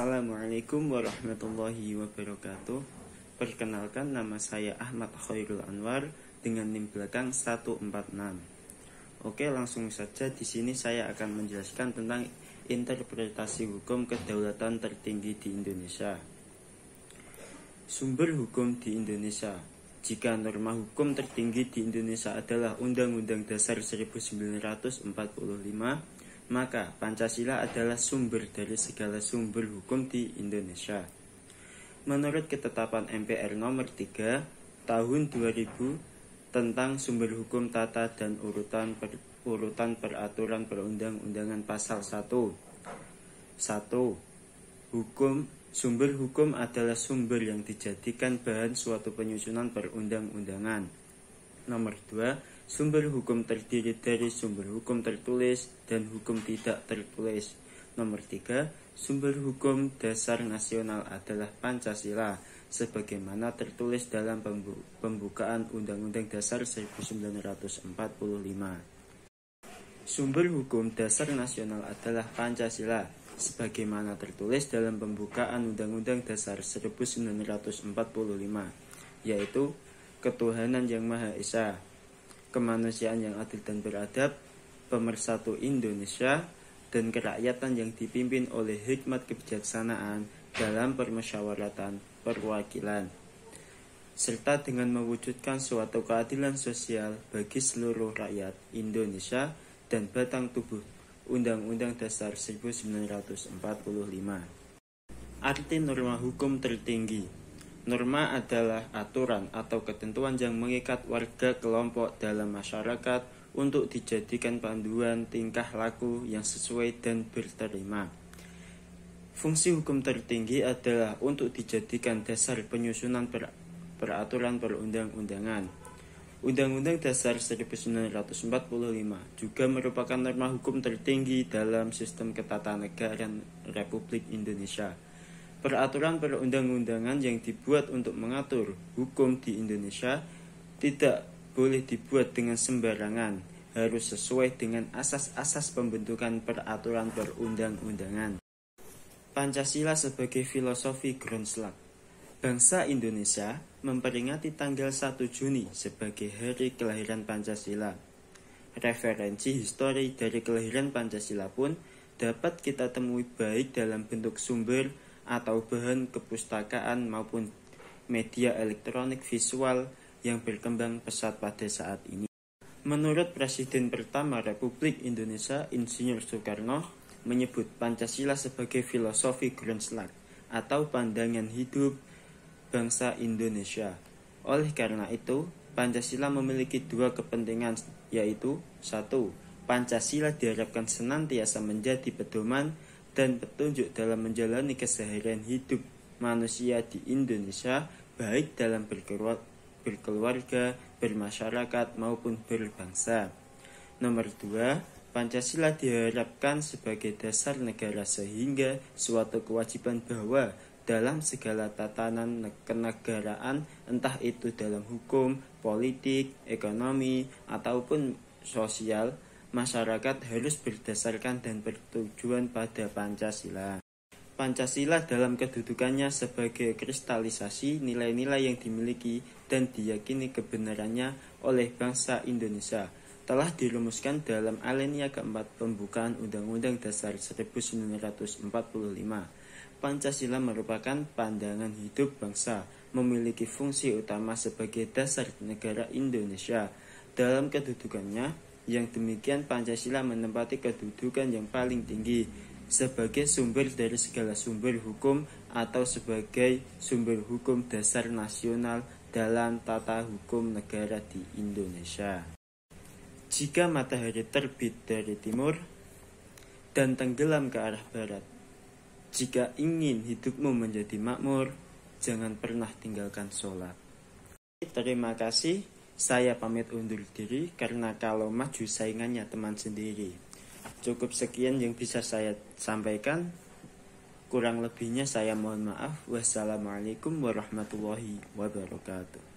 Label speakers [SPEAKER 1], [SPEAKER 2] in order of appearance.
[SPEAKER 1] Assalamualaikum warahmatullahi wabarakatuh. Perkenalkan, nama saya Ahmad Khairul Anwar dengan NIM belakang 146. Oke, langsung saja. Di sini saya akan menjelaskan tentang interpretasi hukum kedaulatan tertinggi di Indonesia. Sumber hukum di Indonesia. Jika norma hukum tertinggi di Indonesia adalah Undang-Undang Dasar 1945, maka Pancasila adalah sumber dari segala sumber hukum di Indonesia. Menurut ketetapan MPR nomor 3 tahun 2000 tentang sumber hukum tata dan urutan peraturan perundang-undangan pasal 1. Sumber hukum adalah sumber yang dijadikan bahan suatu penyusunan perundang-undangan. Nomor 2, sumber hukum terdiri dari sumber hukum tertulis dan hukum tidak tertulis. Nomor 3, sumber hukum dasar nasional adalah Pancasila, sebagaimana tertulis dalam pembukaan Undang-Undang Dasar 1945. Sumber hukum dasar nasional adalah Pancasila, sebagaimana tertulis dalam pembukaan Undang-Undang Dasar 1945, yaitu ketuhanan yang Maha Esa, kemanusiaan yang adil dan beradab, pemersatu Indonesia, dan kerakyatan yang dipimpin oleh hikmat kebijaksanaan dalam permusyawaratan perwakilan, serta dengan mewujudkan suatu keadilan sosial bagi seluruh rakyat Indonesia dan batang tubuh Undang-Undang Dasar 1945. Arti norma hukum tertinggi. Norma adalah aturan atau ketentuan yang mengikat warga kelompok dalam masyarakat untuk dijadikan panduan tingkah laku yang sesuai dan berterima. Fungsi hukum tertinggi adalah untuk dijadikan dasar penyusunan peraturan perundang-undangan. Undang-Undang Dasar 1945 juga merupakan norma hukum tertinggi dalam sistem ketatanegaraan Republik Indonesia. Peraturan perundang-undangan yang dibuat untuk mengatur hukum di Indonesia tidak boleh dibuat dengan sembarangan, harus sesuai dengan asas-asas pembentukan peraturan perundang-undangan. Pancasila sebagai filosofi Grundslag. Bangsa Indonesia memperingati tanggal 1 Juni sebagai hari kelahiran Pancasila. Referensi histori dari kelahiran Pancasila pun dapat kita temui baik dalam bentuk sumber atau bahan kepustakaan maupun media elektronik visual yang berkembang pesat pada saat ini. Menurut Presiden pertama Republik Indonesia, Insinyur Soekarno, menyebut Pancasila sebagai filosofi Grundslag atau pandangan hidup bangsa Indonesia. Oleh karena itu, Pancasila memiliki dua kepentingan, yaitu 1. Pancasila diharapkan senantiasa menjadi pedoman dan petunjuk dalam menjalani keseharian hidup manusia di Indonesia, baik dalam berkeluarga, bermasyarakat, maupun berbangsa. Nomor 2, Pancasila diharapkan sebagai dasar negara sehingga suatu kewajiban bahwa dalam segala tatanan kenegaraan, entah itu dalam hukum, politik, ekonomi, ataupun sosial, masyarakat harus berdasarkan dan bertujuan pada Pancasila. Pancasila dalam kedudukannya sebagai kristalisasi nilai-nilai yang dimiliki dan diyakini kebenarannya oleh bangsa Indonesia telah dirumuskan dalam alinea keempat pembukaan Undang-Undang Dasar 1945. Pancasila merupakan pandangan hidup bangsa, memiliki fungsi utama sebagai dasar negara Indonesia. Dalam kedudukannya yang demikian, Pancasila menempati kedudukan yang paling tinggi sebagai sumber dari segala sumber hukum atau sebagai sumber hukum dasar nasional dalam tata hukum negara di Indonesia. Jika matahari terbit dari timur dan tenggelam ke arah barat, jika ingin hidupmu menjadi makmur, jangan pernah tinggalkan sholat. Terima kasih. Saya pamit undur diri karena kalau maju saingannya teman sendiri. Cukup sekian yang bisa saya sampaikan. Kurang lebihnya saya mohon maaf. Wassalamualaikum warahmatullahi wabarakatuh.